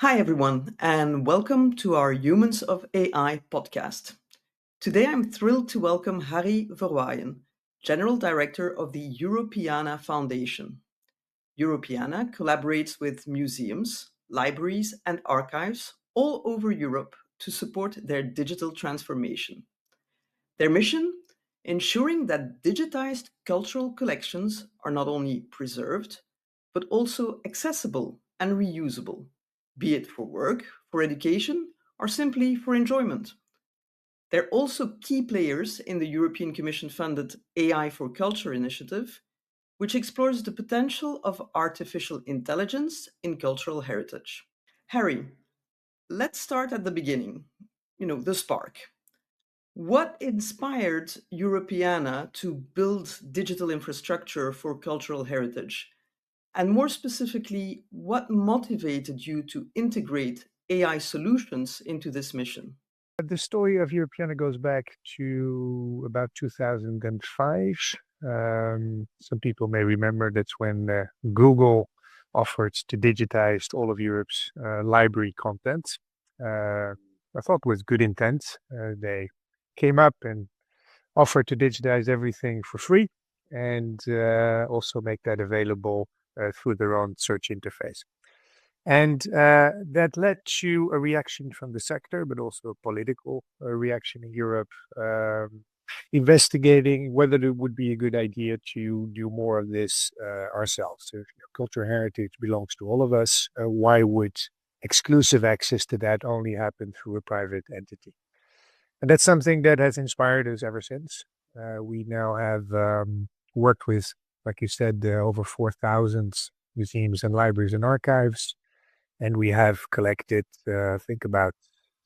Hi, everyone, and welcome to our Humans of AI podcast. Today, I'm thrilled to welcome Harry Verwayen, General Director of the Europeana Foundation. Europeana collaborates with museums, libraries, and archives all over Europe to support their digital transformation. Their mission? Ensuring that digitized cultural collections are not only preserved, but also accessible and reusable, be it for work, for education, or simply for enjoyment. They're also key players in the European Commission funded AI for Culture initiative, which explores the potential of artificial intelligence in cultural heritage. Harry, let's start at the beginning, the spark. What inspired Europeana to build digital infrastructure for cultural heritage? And more specifically, what motivated you to integrate AI solutions into this mission? The story of Europeana goes back to about 2005. Some people may remember that's when Google offered to digitize all of Europe's library content. I thought with good intent. They came up and offered to digitize everything for free and also make that available through their own search interface. And that led to a reaction from the sector, but also a political reaction in Europe, investigating whether it would be a good idea to do more of this ourselves. So, cultural heritage belongs to all of us. Why would exclusive access to that only happen through a private entity? And that's something that has inspired us ever since. We now have worked with, like you said, over 4,000 museums and libraries and archives. And we have collected, I think, about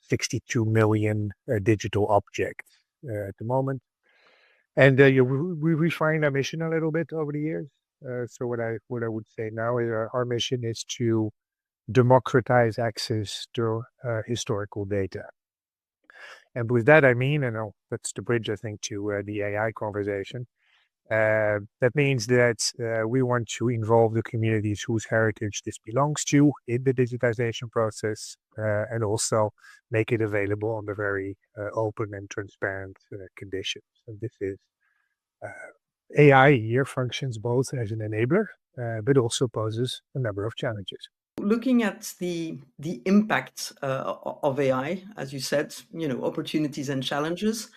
62 million digital objects at the moment. And we refined our mission a little bit over the years. So what I would say now is our mission is to democratize access to historical data. And with that, I mean, and that's the bridge, I think, to the AI conversation. That means that we want to involve the communities whose heritage this belongs to in the digitization process and also make it available under very open and transparent conditions. And this is AI here functions both as an enabler, but also poses a number of challenges. Looking at the impact of AI, as you said, opportunities and challenges.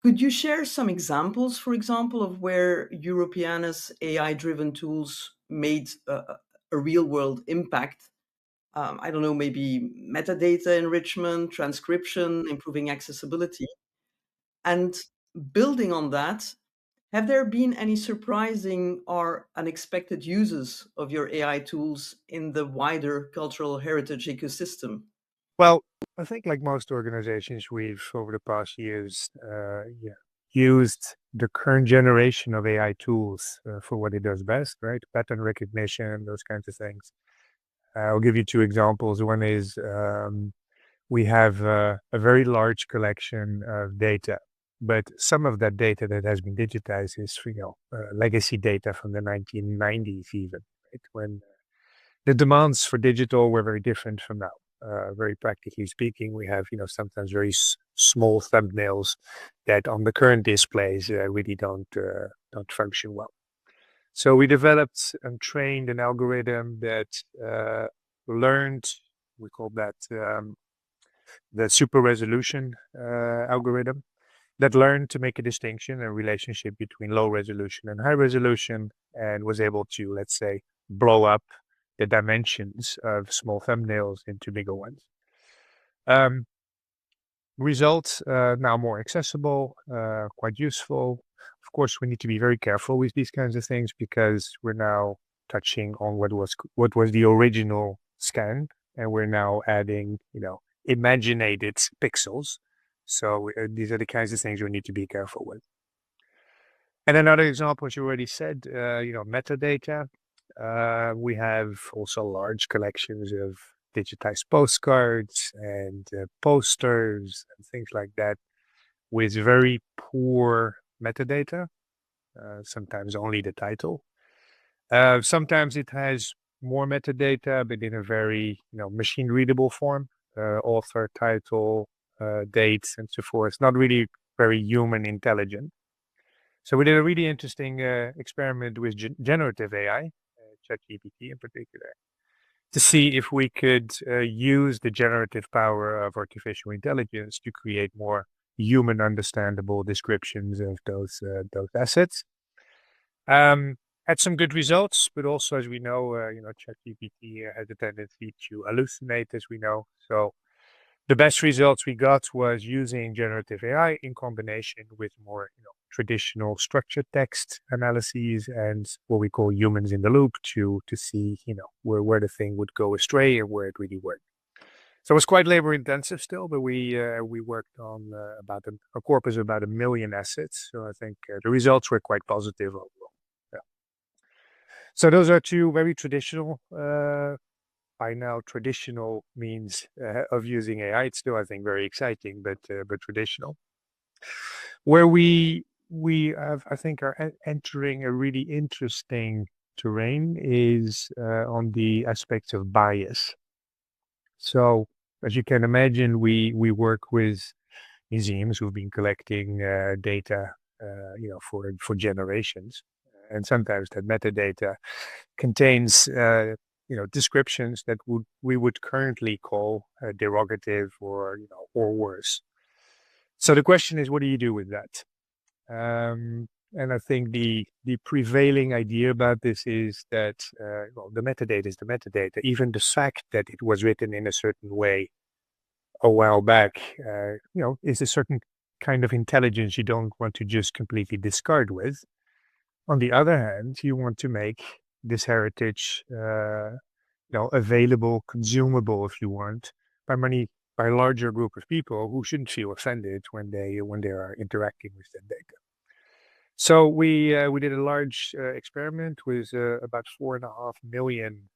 Could you share some examples, for example, of where Europeana's AI-driven tools made a real-world impact? I don't know, maybe metadata enrichment, transcription, improving accessibility. And building on that, have there been any surprising or unexpected uses of your AI tools in the wider cultural heritage ecosystem? Well, I think like most organizations, we've over the past years used the current generation of AI tools for what it does best, right? Pattern recognition, those kinds of things. I'll give you two examples. One is we have a very large collection of data, but some of that data that has been digitized is, legacy data from the 1990s even, right? When the demands for digital were very different from now. Very practically speaking, we have, sometimes very small thumbnails that on the current displays really don't function well. So we developed and trained an algorithm that learned, we call that the super resolution algorithm, that learned to make a distinction, a relationship between low resolution and high resolution, and was able to, let's say, blow up the dimensions of small thumbnails into bigger ones. Results now more accessible, quite useful. Of course, we need to be very careful with these kinds of things because we're now touching on what was the original scan, and we're now adding, imaginated pixels. So these are the kinds of things we need to be careful with. And another example, as you already said, metadata. We have also large collections of digitized postcards and posters and things like that with very poor metadata, sometimes only the title. Sometimes it has more metadata, but in a very machine readable form, author, title, dates, and so forth. It's not really very human intelligent. So we did a really interesting experiment with generative AI, ChatGPT in particular, to see if we could use the generative power of artificial intelligence to create more human understandable descriptions of those assets. Had some good results, but also, as we know, ChatGPT has a tendency to hallucinate, as we know. So the best results we got was using generative AI in combination with more, traditional structured text analyses and what we call humans in the loop to see, where the thing would go astray and where it really worked. So it was quite labor intensive still, but we worked on about a corpus of about 1 million assets. So I think the results were quite positive overall. Yeah. So those are two very traditional. By now, traditional means of using AI. It's still, I think, very exciting, but traditional. Where we have, I think, are entering a really interesting terrain is on the aspects of bias. So, as you can imagine, we work with museums who've been collecting data, for generations, and sometimes that metadata contains, descriptions that we would currently call derogative or worse. So the question is, what do you do with that? And I think the prevailing idea about this is that the metadata is the metadata. Even the fact that it was written in a certain way a while back, is a certain kind of intelligence you don't want to just completely discard with. On the other hand, you want to make this heritage, available, consumable, if you want, by a larger group of people who shouldn't feel offended when they are interacting with that data. So we did a large experiment with about 4.5 million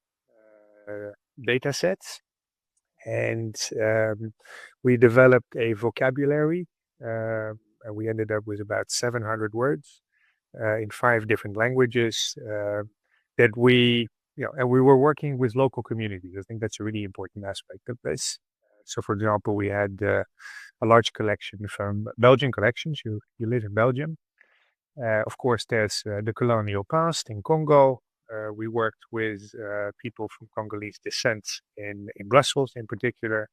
data sets, and we developed a vocabulary, and we ended up with about 700 words in 5 different languages that and we were working with local communities. I think that's a really important aspect of this. So, for example, we had a large collection from Belgian collections. You live in Belgium. Of course, there's the colonial past in Congo. We worked with people from Congolese descent in Brussels, in particular,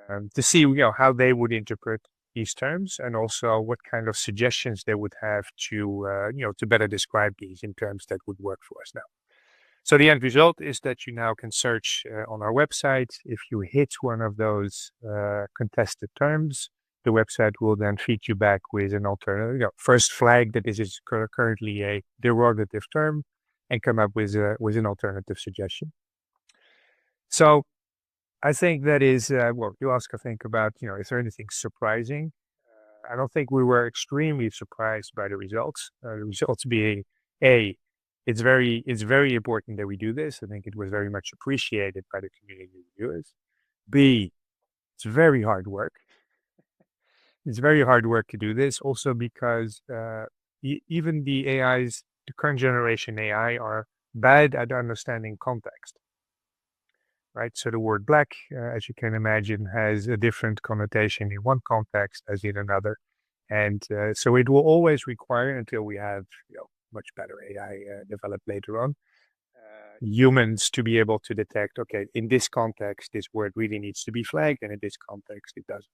to see how they would interpret these terms, and also what kind of suggestions they would have to better describe these in terms that would work for us now. So the end result is that you now can search on our website. If you hit one of those contested terms, the website will then feed you back with an alternative, first flag that this is currently a derogative term, and come up with an alternative suggestion. So I think that is, you ask, I think, about, is there anything surprising? I don't think we were extremely surprised by the results. The results being, it's very important that we do this. I think it was very much appreciated by the community reviewers. B, it's very hard work. It's very hard work to do this, also because even the AIs, the current generation AI, are bad at understanding context. Right? So the word black, as you can imagine, has a different connotation in one context as in another. And so it will always require, until we have much better AI developed later on, humans to be able to detect, okay, in this context, this word really needs to be flagged, and in this context, it doesn't.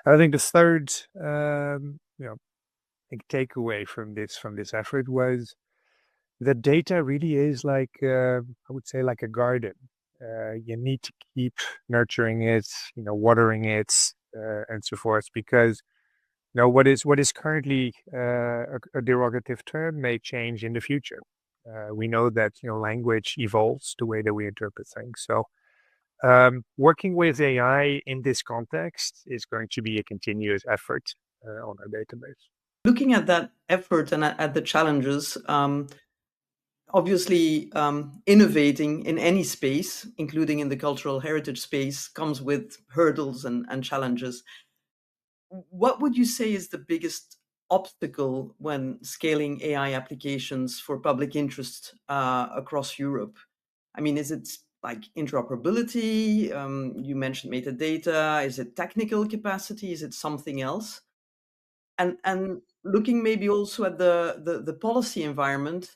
I think the third, takeaway from this effort was that data really is like, I would say, like a garden. You need to keep nurturing it, watering it, and so forth, because what is currently a derogative term may change in the future. We know that language evolves the way that we interpret things. So working with AI in this context is going to be a continuous effort on our database. Looking at that effort and at the challenges, obviously, innovating in any space, including in the cultural heritage space, comes with hurdles and challenges. What would you say is the biggest obstacle when scaling AI applications for public interest across Europe? I mean, is it like interoperability? You mentioned metadata. Is it technical capacity? Is it something else? And looking maybe also at the policy environment,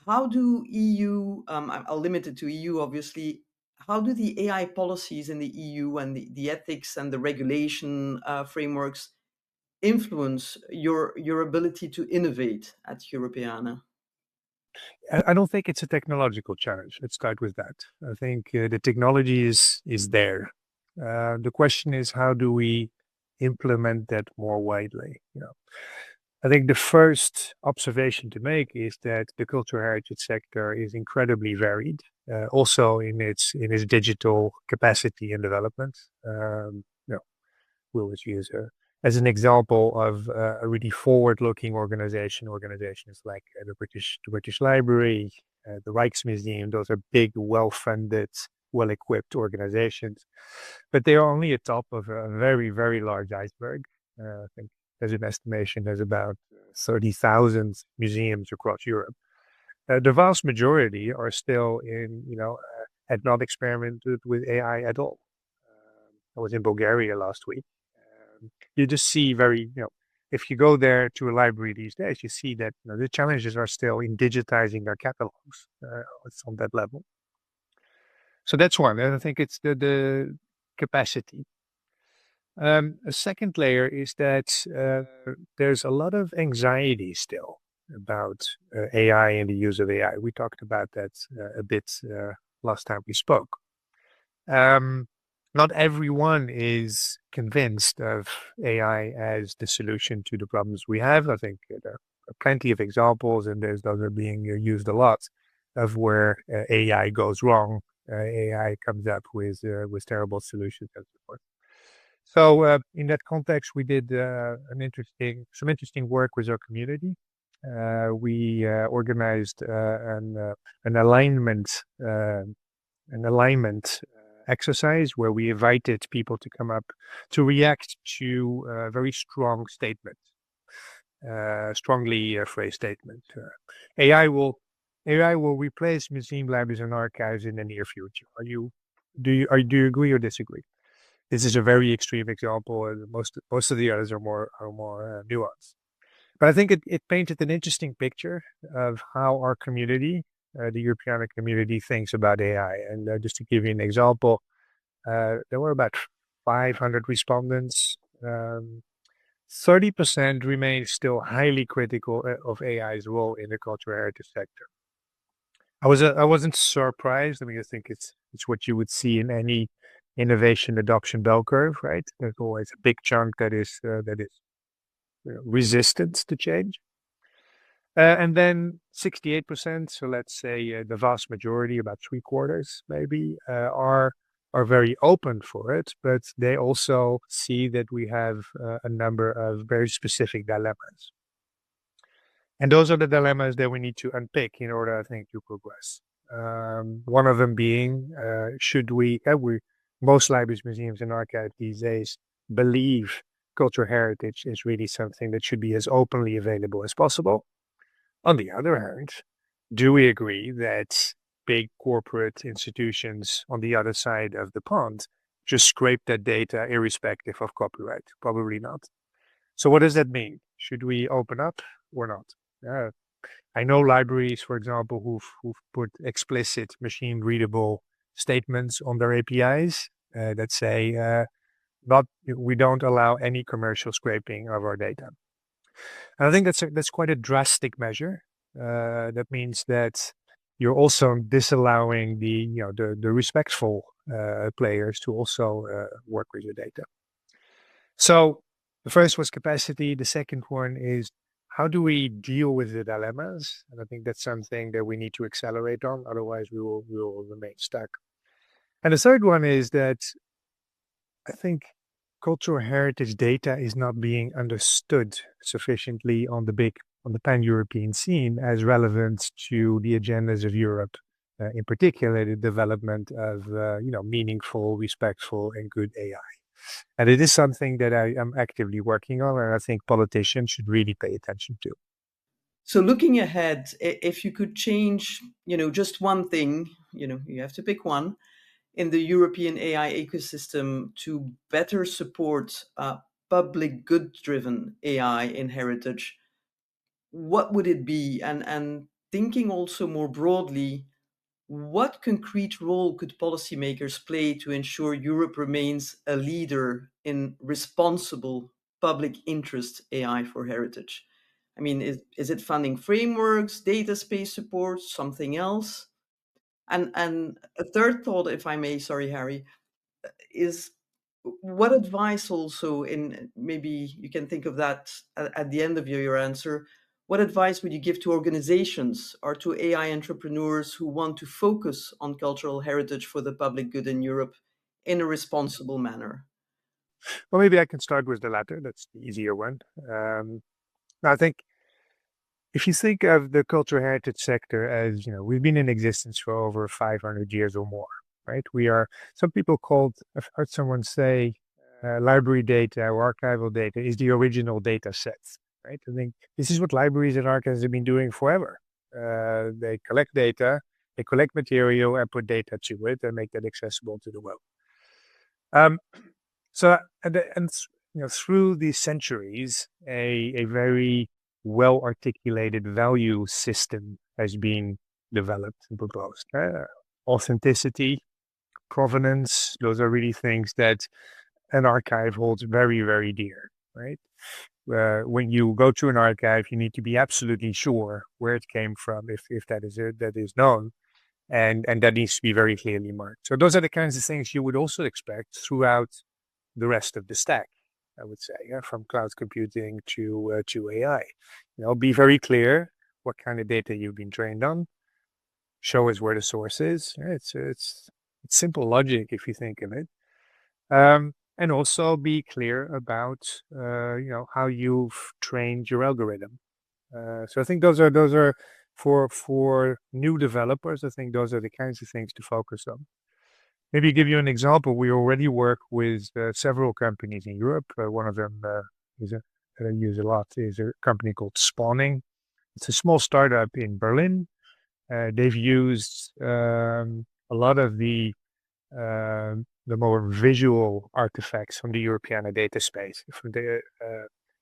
how do EU, I'll limit it to EU obviously, how do the AI policies in the EU and the ethics and the regulation frameworks influence your ability to innovate at Europeana? I don't think it's a technological challenge. Let's start with that. I think the technology is there. The question is, how do we implement that more widely? I think the first observation to make is that the cultural heritage sector is incredibly varied, also in its digital capacity and development. We always use as an example of a really forward-looking organizations like the British Library, the Rijksmuseum. Those are big, well-funded, well-equipped organizations, but they are only a top of a very, very large iceberg. I think there's an estimation there's about 30,000 museums across Europe. The vast majority are still had not experimented with AI at all. I was in Bulgaria last week. You just see if you go there to a library these days, you see that the challenges are still in digitizing their catalogs. It's on that level. So that's one. And I think it's the capacity. A second layer is that there's a lot of anxiety still about AI and the use of AI. We talked about that a bit last time we spoke. Not everyone is convinced of AI as the solution to the problems we have. I think there are plenty of examples, and those are being used a lot, of where AI goes wrong. AI comes up with terrible solutions and so forth. So in that context, we did some interesting work with our community. We organized an alignment exercise where we invited people to come up to react to very strong statements, strongly phrased statements. AI will replace museum libraries and archives in the near future. Do you agree or disagree? This is a very extreme example, and most of the others are more nuanced. But I think it painted an interesting picture of how our community, the Europeana community, thinks about AI. And just to give you an example, there were about 500 respondents. 30% remain still highly critical of AI's role in the cultural heritage sector. I wasn't surprised. I mean, I think it's what you would see in any innovation adoption bell curve, right? There's always a big chunk that is resistant to change. And then 68%, so let's say the vast majority, about 3/4 maybe, are very open for it, but they also see that we have a number of very specific dilemmas. And those are the dilemmas that we need to unpick in order, I think, to progress. One of them being, most libraries, museums, and archives these days believe cultural heritage is really something that should be as openly available as possible. On the other hand, do we agree that big corporate institutions on the other side of the pond just scrape that data irrespective of copyright? Probably not. So what does that mean? Should we open up or not? I know libraries, for example, who've put explicit machine-readable statements on their APIs that say we don't allow any commercial scraping of our data. And I think that's quite a drastic measure. That means that you're also disallowing the respectful players to also work with your data. So the first was capacity. The second one is, how do we deal with the dilemmas? And I think that's something that we need to accelerate on. Otherwise, we will remain stuck. And the third one is that I think cultural heritage data is not being understood sufficiently on the pan-European scene as relevant to the agendas of Europe, in particular the development of meaningful, respectful, and good AI. And it is something that I am actively working on, and I think politicians should really pay attention to. So looking ahead, if you could change, just one thing, you have to pick one in the European AI ecosystem to better support public good-driven AI in heritage, what would it be? And thinking also more broadly, what concrete role could policymakers play to ensure Europe remains a leader in responsible public interest AI for heritage? I mean, is it funding frameworks, data space support, something else? And a third thought, if I may, sorry, Harry, is what advice also, in maybe you can think of that at the end of your answer, what advice would you give to organizations or to AI entrepreneurs who want to focus on cultural heritage for the public good in Europe in a responsible manner? Well, maybe I can start with the latter. That's the easier one. I think if you think of the cultural heritage sector as, we've been in existence for over 500 years or more, right? We are, some people called, I've heard someone say, library data or archival data is the original data set, right? I think this is what libraries and archives have been doing forever. They collect data, they collect material and put data to it and make that accessible to the world. Um, so, through these centuries, a very well articulated value system has been developed and proposed. Authenticity, provenance, those are really things that an archive holds very, very dear, right? When you go to an archive, you need to be absolutely sure where it came from, if that is it, that is known, and that needs to be very clearly marked. So those are the kinds of things you would also expect throughout the rest of the stack, I would say, from cloud computing to AI. Be very clear what kind of data you've been trained on. Show us where the source is. It's simple logic if you think of it, and also be clear about how you've trained your algorithm. So I think those are for new developers. I think those are the kinds of things to focus on. Maybe give you an example. We already work with several companies in Europe. One of them that I use a lot is a company called Spawning. It's a small startup in Berlin. They've used a lot of the more visual artifacts from the Europeana data space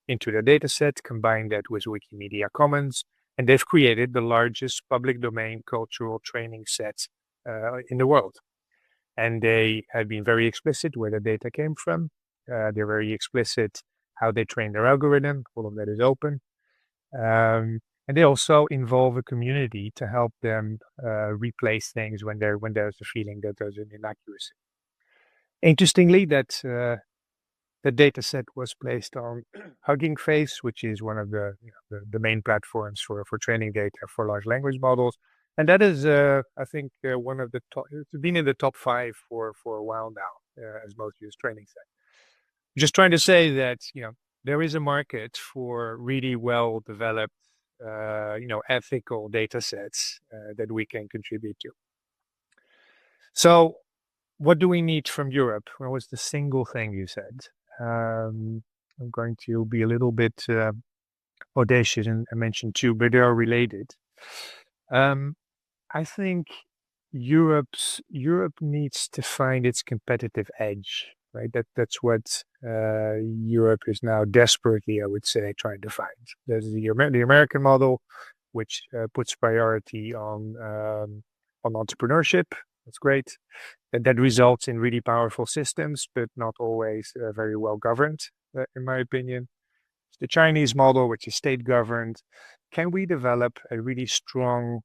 into their data set, combined that with Wikimedia Commons, and they've created the largest public domain cultural training set in the world. And they have been very explicit where the data came from. They're very explicit how they train their algorithm. All of that is open. And they also involve a community to help them replace things when there's a feeling that there's an inaccuracy. Interestingly, the data set was placed on Hugging Face, which is one of the main platforms for training data for large language models. And that is, I think, one of the top, it's been in the top 5 for a while now, as most used training set. Just trying to say that, there is a market for really well developed, ethical data sets that we can contribute to. So what do we need from Europe? What was the single thing you said? I'm going to be a little bit audacious and mention two, but they are related. I think Europe needs to find its competitive edge, right? That's what Europe is now desperately, I would say, trying to find. There's the American model, which puts priority on entrepreneurship. That's great. That results in really powerful systems, but not always very well governed, in my opinion. The Chinese model, which is state governed. Can we develop a really strong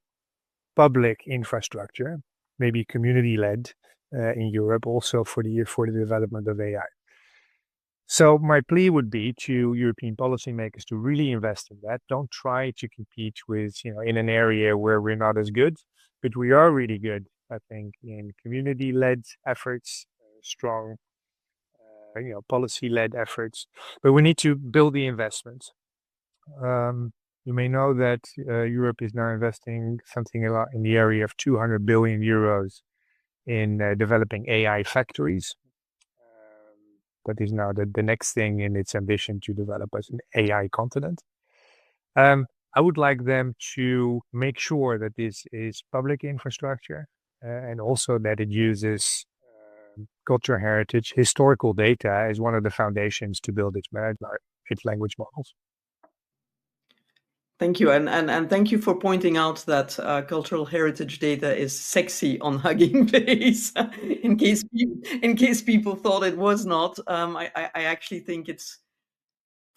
public infrastructure, maybe community-led in Europe, also for the development of AI? So my plea would be to European policymakers to really invest in that. Don't try to compete with, in an area where we're not as good, but we are really good, I think, in community-led efforts, strong, policy-led efforts. But we need to build the investments. You may know that Europe is now investing something a lot in the area of 200 billion euros in developing AI factories. that is now the next thing in its ambition to develop as an AI continent. Um, I would like them to make sure that this is public infrastructure and also that it uses cultural heritage, historical data as one of the foundations to build its language models. Thank you, and thank you for pointing out that cultural heritage data is sexy on Hugging Face. In case people thought it was not, I actually think it's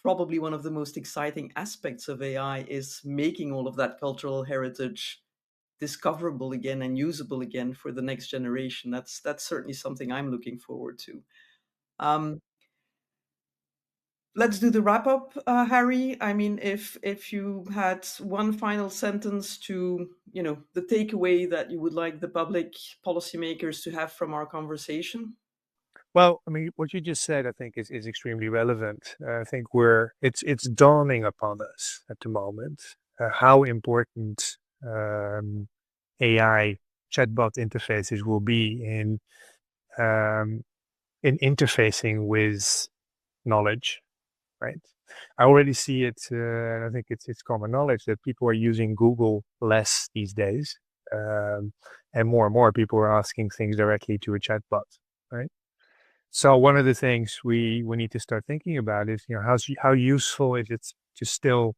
probably one of the most exciting aspects of AI is making all of that cultural heritage discoverable again and usable again for the next generation. That's certainly something I'm looking forward to. Um, let's do the wrap up, Harry. I mean, if you had one final sentence to, the takeaway that you would like the public policymakers to have from our conversation. Well, I mean, what you just said, I think, is extremely relevant. I think it's dawning upon us at the moment how important AI chatbot interfaces will be um, in interfacing with knowledge, right? I already see it, and I think it's common knowledge that people are using Google less these days, and more people are asking things directly to a chatbot, right? So one of the things we need to start thinking about is, how useful is it to still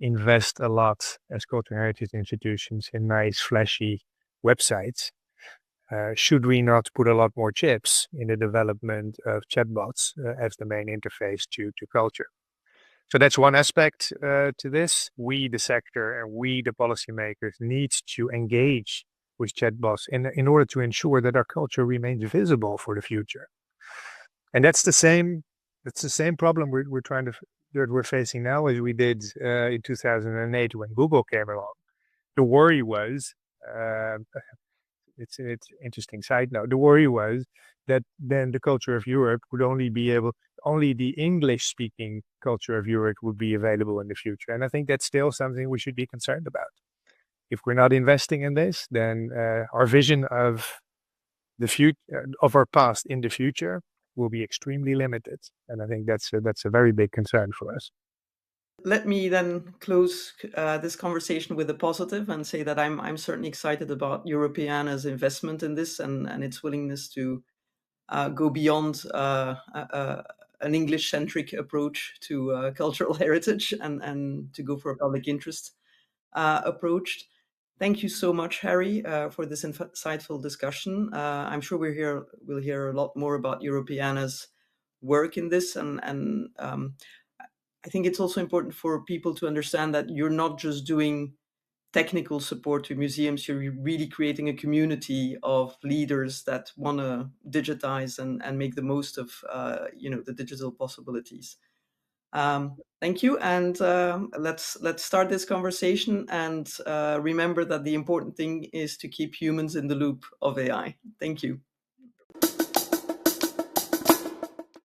invest a lot as cultural heritage institutions in nice, flashy websites? Should we not put a lot more chips in the development of chatbots as the main interface to culture? So that's one aspect to this. We, the sector, and we, the policymakers, need to engage with chatbots in order to ensure that our culture remains visible for the future. And that's the same problem that we're facing now as we did in 2008 when Google came along. The worry was, uh, it's an interesting side note. The worry was that then the culture of Europe would only the English speaking culture of Europe would be available in the future. And I think that's still something we should be concerned about. If we're not investing in this, then our vision of the future of our past in the future will be extremely limited. And I think that's a very big concern for us. Let me then close this conversation with a positive and say that I'm certainly excited about Europeana's investment in this and its willingness to go beyond an English-centric approach to cultural heritage and to go for a public interest approach. Thank you so much, Harry, for this insightful discussion. I'm sure we'll hear a lot more about Europeana's work in this, and I think it's also important for people to understand that you're not just doing technical support to museums, you're really creating a community of leaders that want to digitize and make the most of the digital possibilities. Thank you, and let's start this conversation. And remember that the important thing is to keep humans in the loop of AI. Thank you.